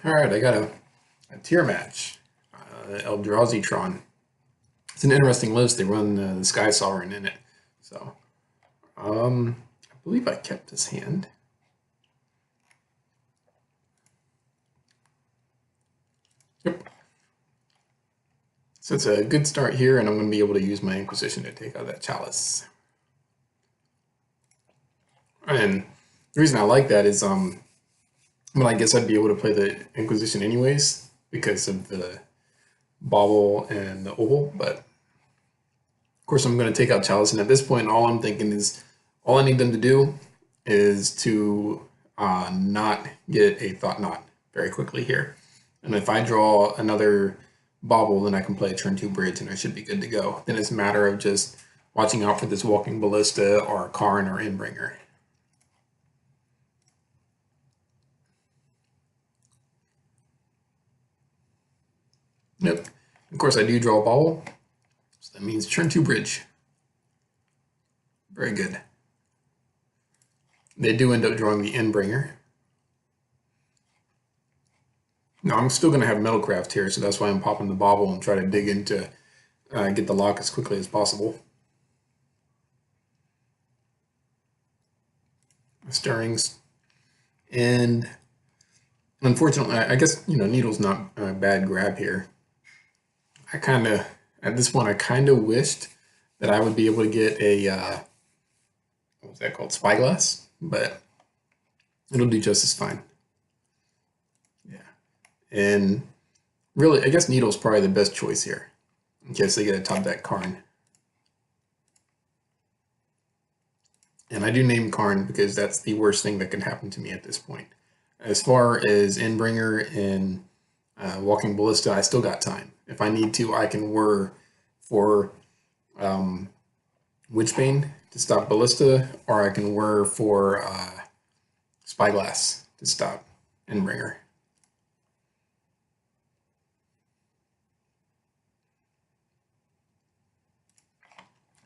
All right, I got a tier match. Eldrazi Tron. It's an interesting list. They run the Sky Sovereign in it. So, I believe I kept his hand. Yep. So it's a good start here, and I'm going to be able to use my Inquisition to take out that Chalice. And the reason I like that is, well, I guess I'd be able to play the Inquisition anyways because of the bauble and the oval, but of course I'm going to take out Chalice, and at this point all I'm thinking is all I need them to do is to not get a Thought Knot very quickly here. And if I draw another bauble, then I can play a turn 2 bridge and I should be good to go. Then it's a matter of just watching out for this Walking Ballista or Karn or Endbringer. Yep. Of course I do draw a bauble, so that means turn 2 bridge. Very good. They do end up drawing the Endbringer. Now I'm still going to have Metalcraft here, so that's why I'm popping the bauble and try to dig into get the lock as quickly as possible. Stirrings. And unfortunately, I guess, Needle's not a bad grab here. At this point, I kind of wished that I would be able to get a, what was that called? Spyglass, but it'll do just as fine. Yeah. And really, I guess Needle's probably the best choice here in case they get a top deck Karn. And I do name Karn because that's the worst thing that can happen to me at this point. As far as Endbringer and Walking Ballista, I still got time. If I need to, I can whir for Witchbane to stop Ballista, or I can whir for Spyglass to stop Endbringer.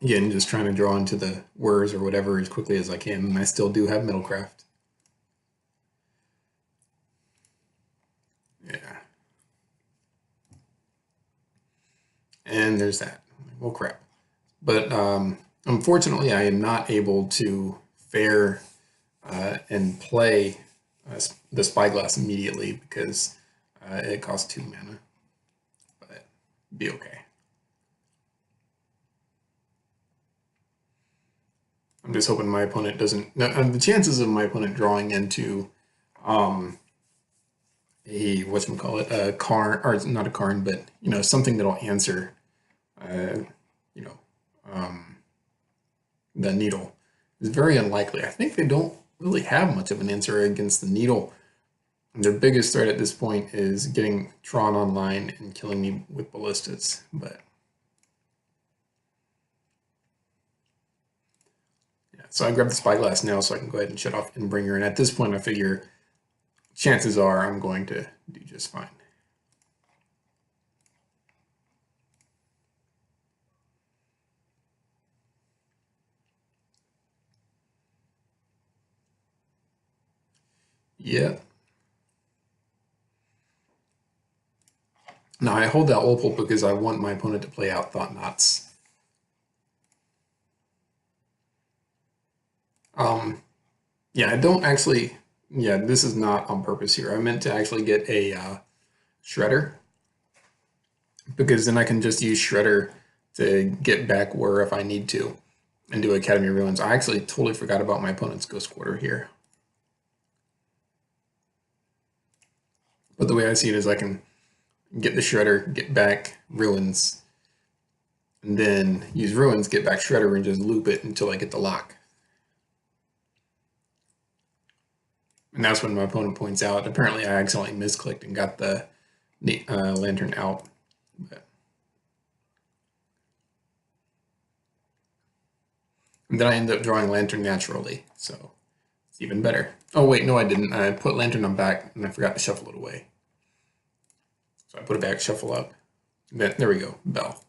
Again, just trying to draw into the whirs or whatever as quickly as I can, and I still do have Metalcraft. Yeah. And there's that. Well, crap. But unfortunately, I am not able to fare and play the Spyglass immediately because it costs 2 mana. But be okay. I'm just hoping my opponent doesn't. No, the chances of my opponent drawing into a whatchamacallit, a Karn, or not a Karn, but something that'll answer the Needle is very unlikely. I think they don't really have much of an answer against the Needle. And their biggest threat at this point is getting Tron online and killing me with ballistas. But yeah, so I grabbed the Spyglass now so I can go ahead and shut off Endbringer. And at this point, I figure chances are I'm going to do just fine. Yeah. Now I hold that opal because I want my opponent to play out Thought Knots. Yeah, I don't actually. Yeah, this is not on purpose here. I meant to actually get a Shredder because then I can just use Shredder to get back Whir if I need to and do Academy Ruins. I actually totally forgot about my opponent's Ghost Quarter here. But the way I see it is I can get the Shredder, get back Ruins, and then use Ruins, get back Shredder, and just loop it until I get the lock. And that's when my opponent points out, apparently I accidentally misclicked and got the Lantern out. But. And then I end up drawing Lantern naturally, so it's even better. Oh wait, no I didn't. I put Lantern on back and I forgot to shuffle it away. So I put it back, shuffle up. Then, there we go, Bell.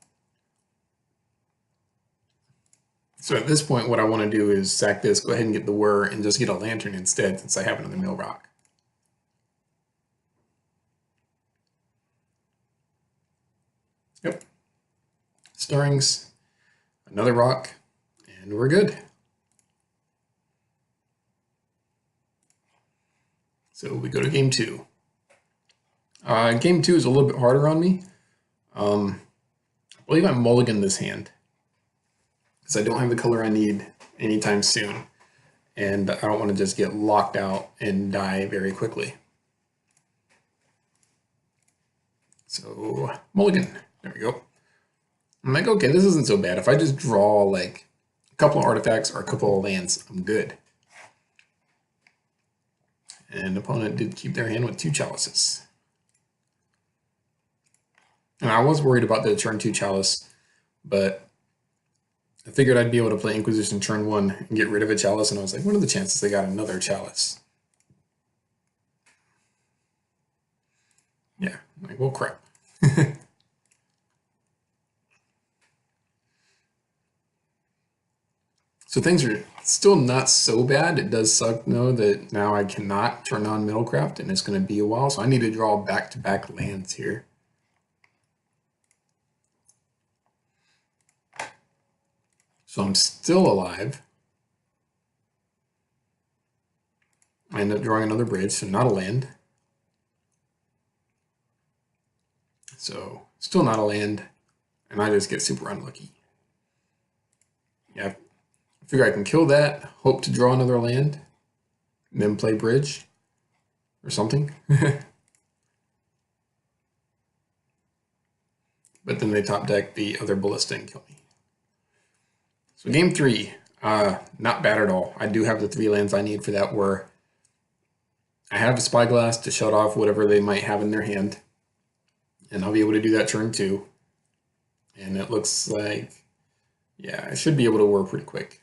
So at this point, what I want to do is sack this, go ahead and get the Whir, and just get a Lantern instead since I have another Mill Rock. Yep. Stirrings, another rock, and we're good. So we go to game 2. Game 2 is a little bit harder on me. I believe I mulligan this hand because I don't have the color I need anytime soon. And I don't want to just get locked out and die very quickly. So, mulligan. There we go. I'm like, okay, this isn't so bad. If I just draw like a couple of artifacts or a couple of lands, I'm good. And the opponent did keep their hand with 2 chalices. And I was worried about the turn 2 chalice, but I figured I'd be able to play Inquisition turn 1 and get rid of a chalice, and I was like, what are the chances they got another chalice? Yeah, I'm like, well, crap. So things are still not so bad. It does suck, though, that now I cannot turn on Middlecraft, and it's going to be a while, so I need to draw back-to-back lands here. So I'm still alive. I end up drawing another bridge, so not a land. So still not a land, and I just get super unlucky. Yeah, I figure I can kill that, hope to draw another land, and then play bridge or something. But then they top deck the other ballista and kill me. So game 3, not bad at all. I do have the 3 lands I need for that, where I have a Spyglass to shut off whatever they might have in their hand, and I'll be able to do that turn 2. And it looks like, yeah, I should be able to work pretty quick.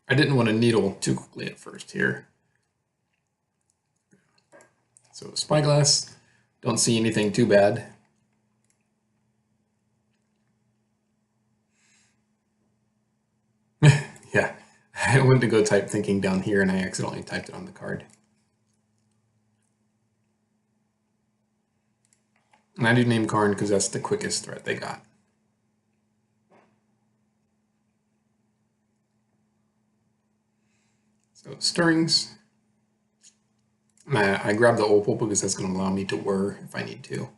I didn't want to needle too quickly at first here. So Spyglass, don't see anything too bad. Yeah, I went to go type thinking down here and I accidentally typed it on the card. And I do name Karn because that's the quickest threat they got. So stirrings. I grab the opal because that's going to allow me to whir if I need to.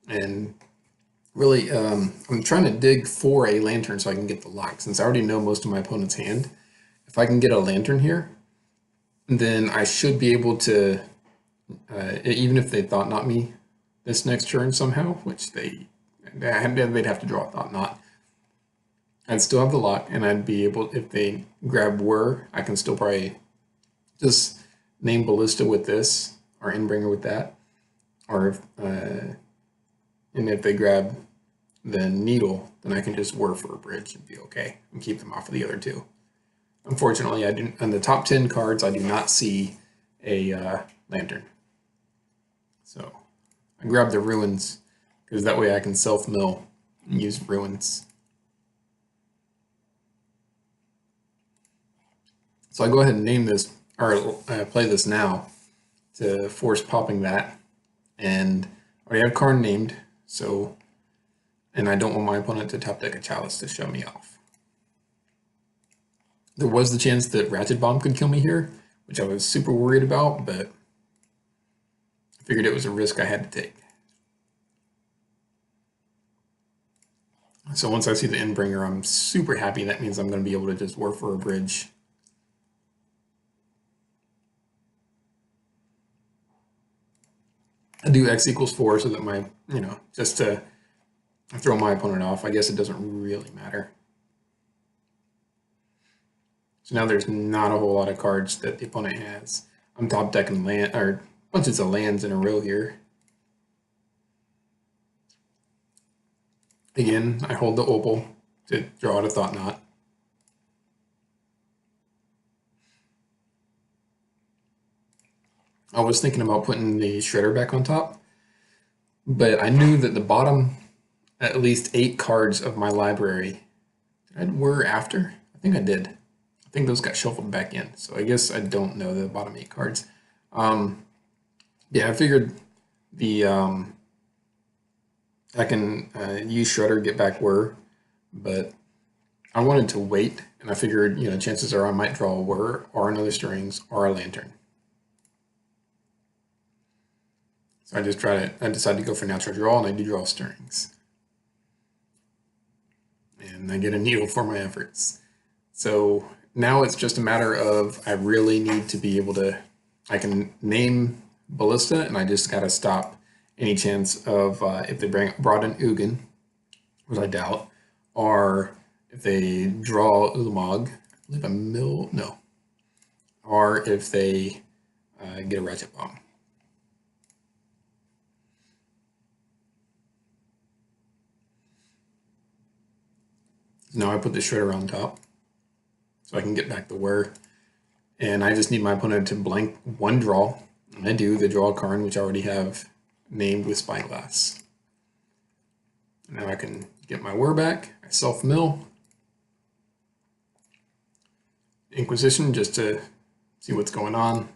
And really, I'm trying to dig for a lantern so I can get the lock. Since I already know most of my opponent's hand, if I can get a lantern here, then I should be able to, even if they thought not me this next turn somehow, which they'd have to draw a thought not, I'd still have the lock, and I'd be able, if they grab whir, I can still probably just name ballista with this, or Endbringer with that, or if, and if they grab the needle, then I can just whir for a bridge and be okay, and keep them off of the other 2. Unfortunately, I didn't, on the top 10 cards, I do not see a lantern. So I grab the ruins, because that way I can self-mill and use ruins. So I go ahead and name this, or play this now to force popping that. And I already have Karn named, so, and I don't want my opponent to top deck a chalice to show me off. There was the chance that Ratchet Bomb could kill me here, which I was super worried about, but I figured it was a risk I had to take. So once I see the Endbringer, I'm super happy. That means I'm going to be able to just work for a bridge. I do X equals 4 so that my, just to throw my opponent off. I guess it doesn't really matter. So now there's not a whole lot of cards that the opponent has. I'm top decking land, or bunches of lands in a row here. Again, I hold the opal to draw out a thought knot. I was thinking about putting the shredder back on top, but I knew that the bottom, at least 8 cards of my library, did I whir after? I think I did. I think those got shuffled back in. So I guess I don't know the bottom 8 cards. Yeah, I figured the I can use Shredder, get back Whir, but I wanted to wait, and I figured, chances are I might draw a Whir or another Stirrings or a Lantern. So I decided to go for natural draw, and I do draw Stirrings. And I get a needle for my efforts. So now it's just a matter of I really need to be able to, I can name Ballista, and I just got to stop any chance of if they brought in Ugin, which I doubt, or if they draw Ulamog, I believe a mill, no, or if they get a Ratchet Bomb. Now I put the Shredder on top, so I can get back the Whir, and I just need my opponent to blank one draw, and I do. They draw a Karn, which I already have named with Spyglass. Now I can get my Whir back. I self-mill. Inquisition just to see what's going on.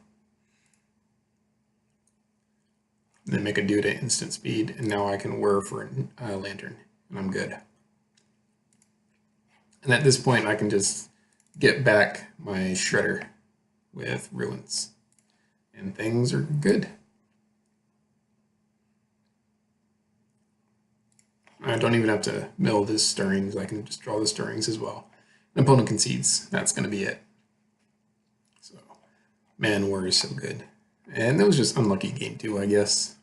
Then make a Dude at instant speed, and now I can Whir for a Lantern, and I'm good. And at this point, I can just get back my Shredder with Ruins, and things are good. I don't even have to mill this Stirrings. I can just draw the Stirrings as well. An opponent concedes. That's going to be it. So, man, Whir is so good. And that was just unlucky game 2, I guess.